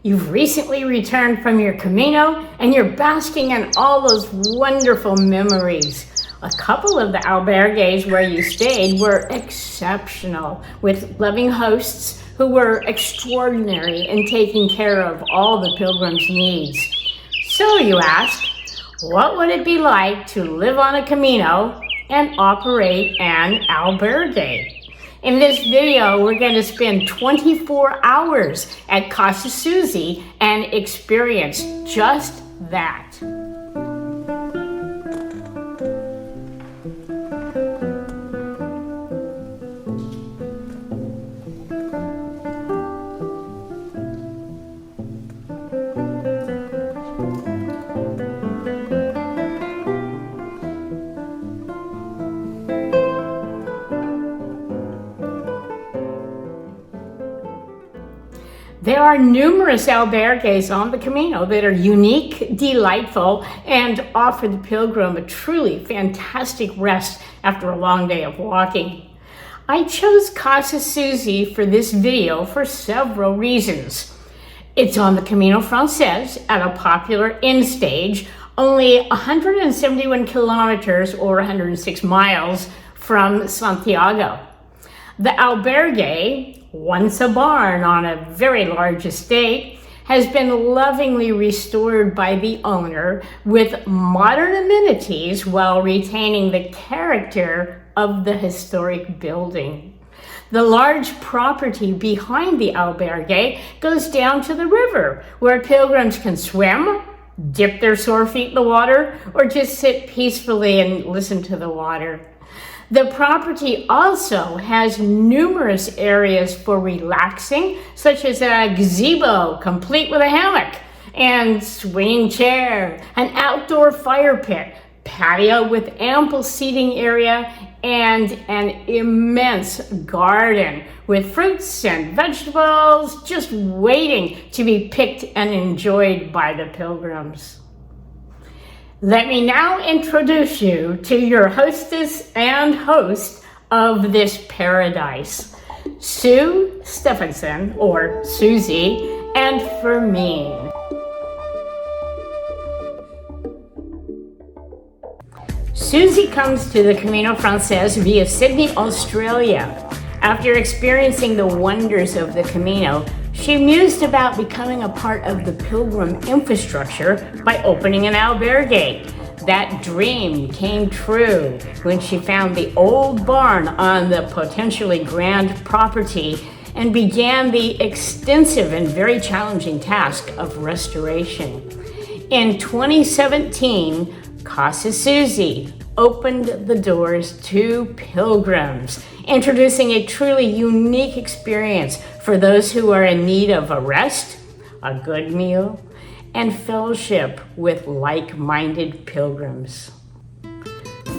You've recently returned from your Camino and you're basking in all those wonderful memories. A couple of the albergues where you stayed were exceptional, with loving hosts who were extraordinary in taking care of all the pilgrims' needs. So you ask, what would it be like to live on a Camino and operate an albergue? In this video, we're going to spend 24 hours at Casa Susi and experience just that. There are numerous albergues on the Camino that are unique, delightful, and offer the pilgrim a truly fantastic rest after a long day of walking. I chose Casa Susi for this video for several reasons. It's on the Camino Frances at a popular end stage, only 171 kilometers or 106 miles from Santiago. The albergue, once a barn on a very large estate, has been lovingly restored by the owner with modern amenities while retaining the character of the historic building. The large property behind the albergue goes down to the river, where pilgrims can swim, dip their sore feet in the water, or just sit peacefully and listen to the water. The property also has numerous areas for relaxing, such as a gazebo complete with a hammock and swinging chair, an outdoor fire pit, patio with ample seating area, and an immense garden with fruits and vegetables just waiting to be picked and enjoyed by the pilgrims. Let me now introduce you to your hostess and host of this paradise, Sue Stephenson, or Susi, and Fermin. Susi comes to the Camino Frances via Sydney, Australia. After experiencing the wonders of the Camino, she mused about becoming a part of the pilgrim infrastructure by opening an albergue. That dream came true when she found the old barn on the potentially grand property and began the extensive and very challenging task of restoration. In 2017, Casa Susi opened the doors to pilgrims, introducing a truly unique experience for those who are in need of a rest, a good meal, and fellowship with like-minded pilgrims.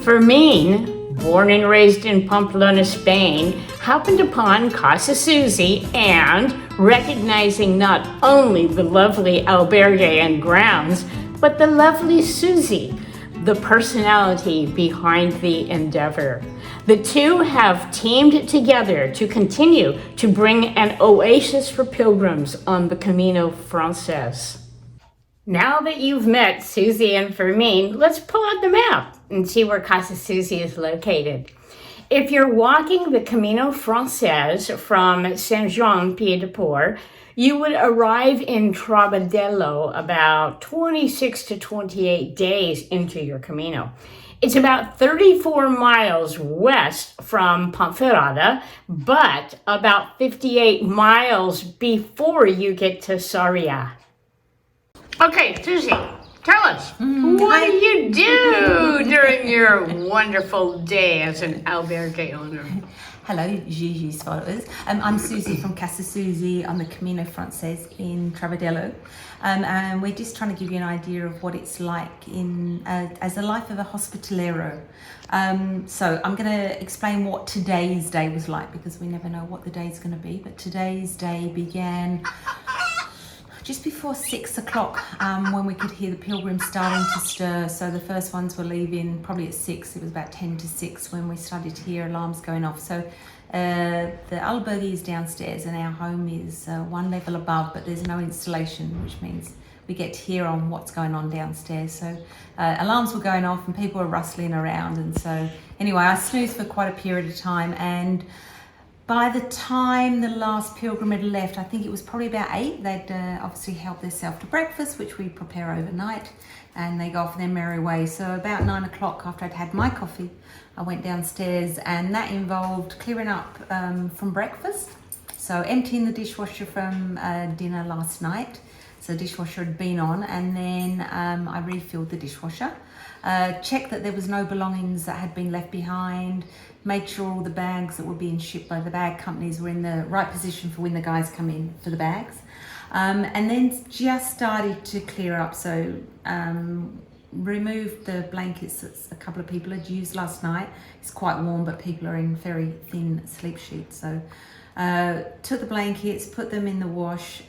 Fermin, born and raised in Pamplona, Spain, happened upon Casa Susi and, recognizing not only the lovely albergue and grounds, but the lovely Susi, the personality behind the endeavor. The two have teamed together to continue to bring an oasis for pilgrims on the Camino Frances. Now that you've met Susi and Fermin, let's pull out the map and see where Casa Susi is located. If you're walking the Camino Frances from Saint-Jean-Pied-de-Port, you would arrive in Trabadelo about 26 to 28 days into your Camino. It's about 34 miles west from Ponferrada, but about 58 miles before you get to Sarria. Okay, Susi, tell us, what do you do during your wonderful day as an albergue owner? Hello, Gigi's followers. I'm Susi from Casa Susi on the Camino Frances in Trabadelo. And we're just trying to give you an idea of what it's like in as the life of a hospitalero. So I'm going to explain what today's day was like, because we never know what the day's going to be. But today's day began just before 6 o'clock, when we could hear the pilgrims starting to stir. So the first ones were leaving probably at 6. It was about 10 to 6 when we started to hear alarms going off. So The albergue is downstairs and our home is one level above, but there's no installation, which means we get to hear on what's going on downstairs. So alarms were going off and people were rustling around, and so anyway, I snoozed for quite a period of time, and by the time the last pilgrim had left, I think it was probably about 8, they'd obviously helped themselves to breakfast, which we prepare overnight, and they go off their merry way. So about 9 o'clock, after I'd had my coffee, I went downstairs, and that involved clearing up from breakfast. So emptying the dishwasher from dinner last night. So the dishwasher had been on, and then I refilled the dishwasher. Checked that there was no belongings that had been left behind, made sure all the bags that were being shipped by the bag companies were in the right position for when the guys come in for the bags. And then just started to clear up. So removed the blankets that a couple of people had used last night. It's quite warm, but people are in very thin sleep sheets. So took the blankets, put them in the wash.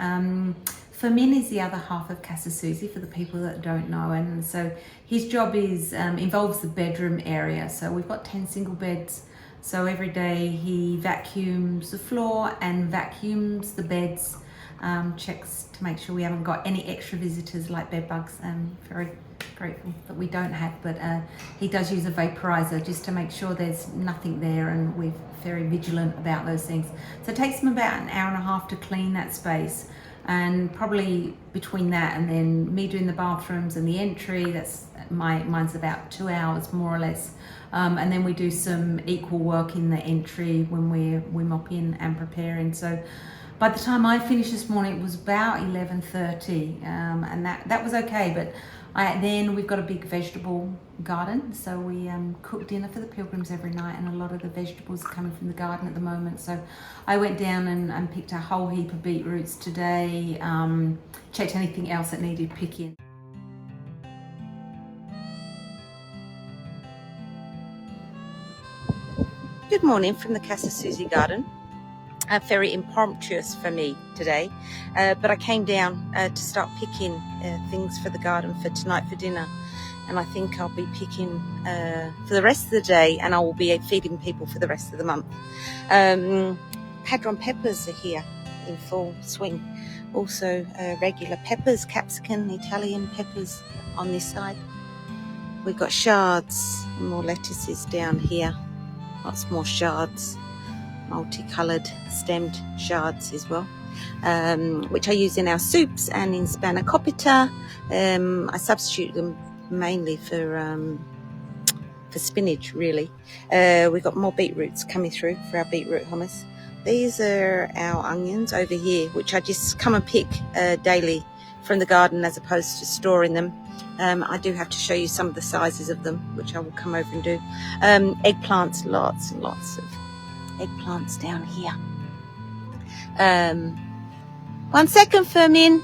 Fermin is the other half of Casa Susi, for the people that don't know, and so his job is involves the bedroom area. So we've got 10 single beds. So every day he vacuums the floor and vacuums the beds, checks to make sure we haven't got any extra visitors like bed bugs. Very grateful that we don't have, but he does use a vaporizer just to make sure there's nothing there, and we're very vigilant about those things. So it takes him about an hour and a half to clean that space. And probably between that and then me doing the bathrooms and the entry, mine's about 2 hours more or less. And then we do some equal work in the entry when we're mopping and preparing. So by the time I finished this morning, it was about 11:30, and that was okay. But then we've got a big vegetable garden, so we cook dinner for the pilgrims every night, and a lot of the vegetables are coming from the garden at the moment. So I went down and picked a whole heap of beetroots today, checked anything else that needed picking. Good morning from the Casa Susi garden. Very impromptu for me today, but I came down to start picking things for the garden for tonight for dinner, and I think I'll be picking for the rest of the day, and I will be feeding people for the rest of the month. Padron peppers are here in full swing. Also regular peppers, capsicum, Italian peppers on this side. We've got shards, more lettuces down here, lots more shards. Multicoloured stemmed shards as well, which I use in our soups and in spanakopita. I substitute them mainly for spinach, really. We've got more beetroots coming through for our beetroot hummus. These are our onions over here, which I just come and pick daily from the garden as opposed to storing them. I do have to show you some of the sizes of them, which I will come over and do. Eggplants, lots and lots of eggplants down here. 1 second, Fermin.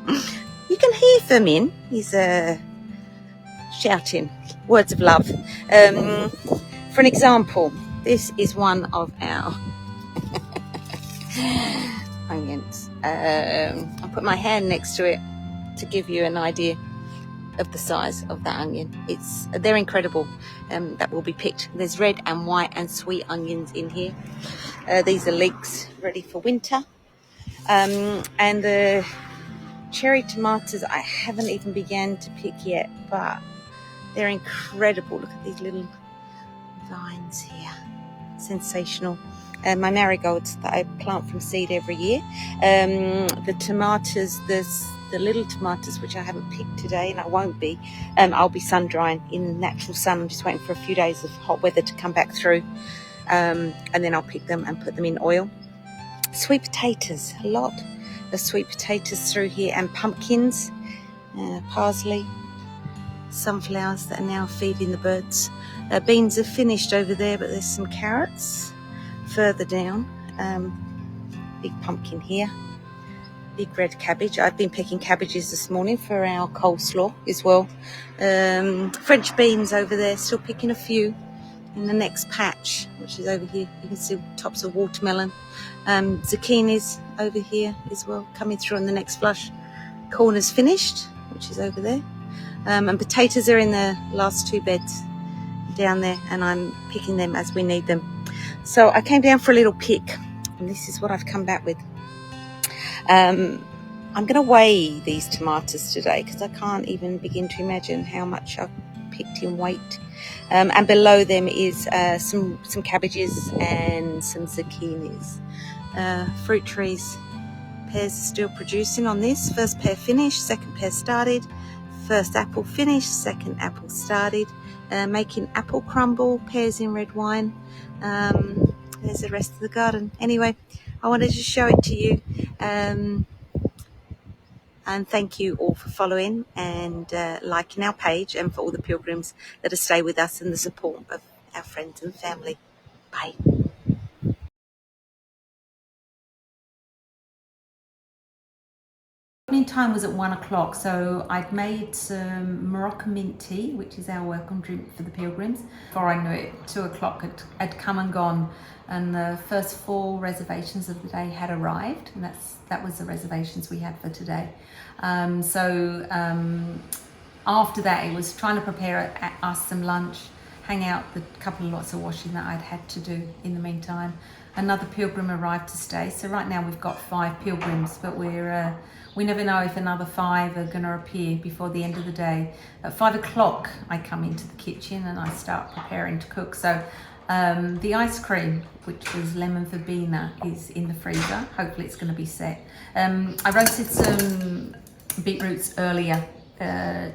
You can hear Fermin. He's shouting words of love. For an example, this is one of our onions. I'll put my hand next to it to give you an idea of the size of that onion. They're incredible. That will be picked. There's red and white and sweet onions in here. These are leeks ready for winter. And the cherry tomatoes I haven't even began to pick yet, but they're incredible. Look at these little vines here. Sensational. My marigolds that I plant from seed every year. The tomatoes, the little tomatoes, which I haven't picked today, and I won't be. I'll be sun drying in natural sun. I'm just waiting for a few days of hot weather to come back through, and then I'll pick them and put them in oil. Sweet potatoes, a lot of sweet potatoes through here, and pumpkins, parsley, sunflowers that are now feeding the birds. Beans are finished over there, but there's some carrots further down. Big pumpkin here. Big red cabbage. I've been picking cabbages this morning for our coleslaw as well. French beans over there, still picking a few in the next patch, which is over here. You can see tops of watermelon. Zucchinis over here as well, coming through on the next flush. Corn is finished, which is over there. And potatoes are in the last 2 beds down there, and I'm picking them as we need them. So I came down for a little pick, and this is what I've come back with. I'm going to weigh these tomatoes today because I can't even begin to imagine how much I've picked in weight. And below them is some cabbages and some zucchinis. Fruit trees, pears are still producing on this. First pear finished, second pear started, first apple finished, second apple started. Making apple crumble, pears in red wine. There's the rest of the garden. Anyway, I wanted to show it to you. And thank you all for following and liking our page, and for all the pilgrims that have stayed with us and the support of our friends and family. Bye. Opening time was at 1 o'clock, so I'd made some Moroccan mint tea, which is our welcome drink for the pilgrims. Before I knew it, 2 o'clock had come and gone, and the first 4 reservations of the day had arrived, and that was the reservations we had for today. After that, it was trying to prepare us some lunch, hang out the couple of lots of washing that I'd had to do in the meantime. Another pilgrim arrived to stay, so right now we've got 5 pilgrims, but we never know if another 5 are going to appear before the end of the day. At 5 o'clock I come into the kitchen and I start preparing to cook. So the ice cream, which was lemon verbena, is in the freezer. Hopefully it's going to be set. I roasted some beetroots earlier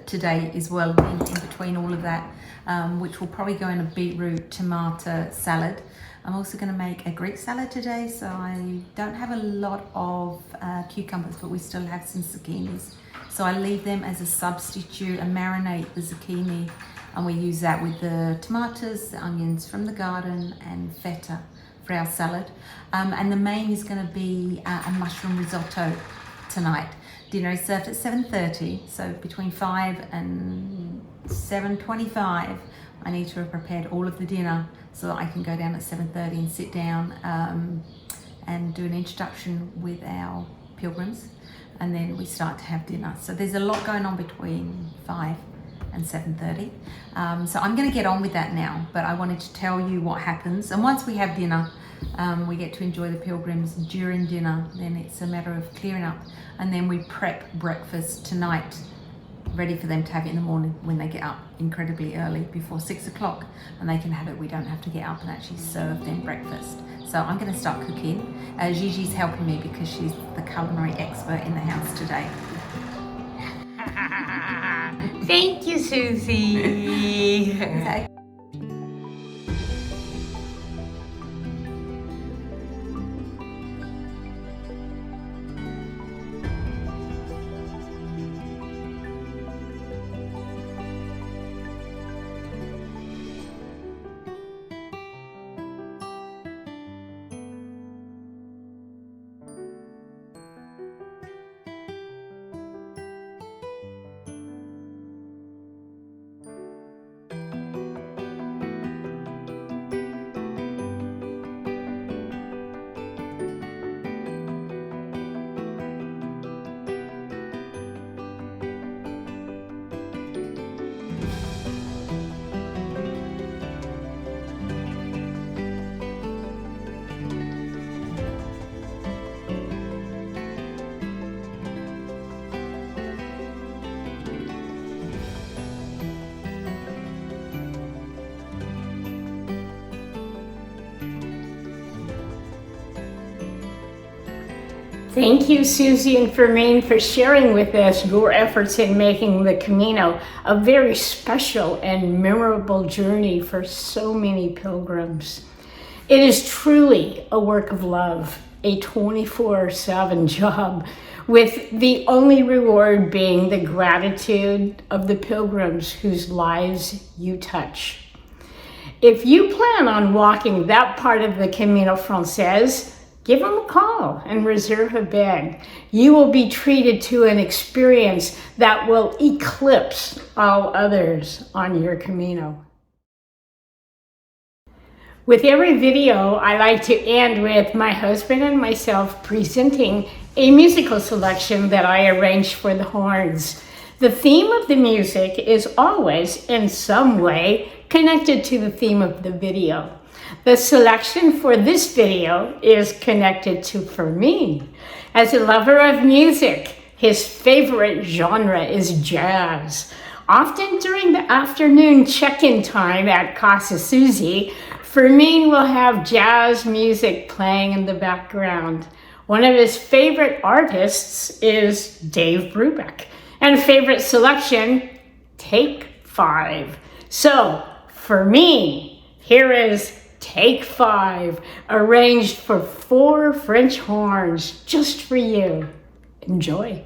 today as well, in between all of that, which will probably go in a beetroot tomato salad. I'm also going to make a Greek salad today, so I don't have a lot of cucumbers, but we still have some zucchinis. So I leave them as a substitute and marinate the zucchini, and we use that with the tomatoes, the onions from the garden, and feta for our salad. And the main is going to be a mushroom risotto tonight. Dinner is served at 7:30, so between 5 and 7:25 I need to have prepared all of the dinner so that I can go down at 7:30 and sit down and do an introduction with our pilgrims, and then we start to have dinner. So there's a lot going on between 5 and 7:30. So I'm going to get on with that now, but I wanted to tell you what happens. And once we have dinner, we get to enjoy the pilgrims during dinner. Then it's a matter of clearing up, and then we prep breakfast tonight, ready for them to have it in the morning when they get up incredibly early, before 6 o'clock, and they can have it. We don't have to get up and actually serve them breakfast. So I'm going to start cooking. Gigi's helping me because she's the culinary expert in the house today. Thank you, Susie. Okay. Thank you, Susi and Fermin, for sharing with us your efforts in making the Camino a very special and memorable journey for so many pilgrims. It is truly a work of love, a 24/7 job, with the only reward being the gratitude of the pilgrims whose lives you touch. If you plan on walking that part of the Camino Frances, give them a call and reserve a bed. You will be treated to an experience that will eclipse all others on your Camino. With every video, I like to end with my husband and myself presenting a musical selection that I arranged for the horns. The theme of the music is always, in some way, connected to the theme of the video. The selection for this video is connected to Fermin. As a lover of music, his favorite genre is jazz. Often during the afternoon check-in time at Casa Susi, Fermin will have jazz music playing in the background. One of his favorite artists is Dave Brubeck, and favorite selection, Take 5. So, Fermin, here is Take 5, arranged for 4 French horns, just for you. Enjoy.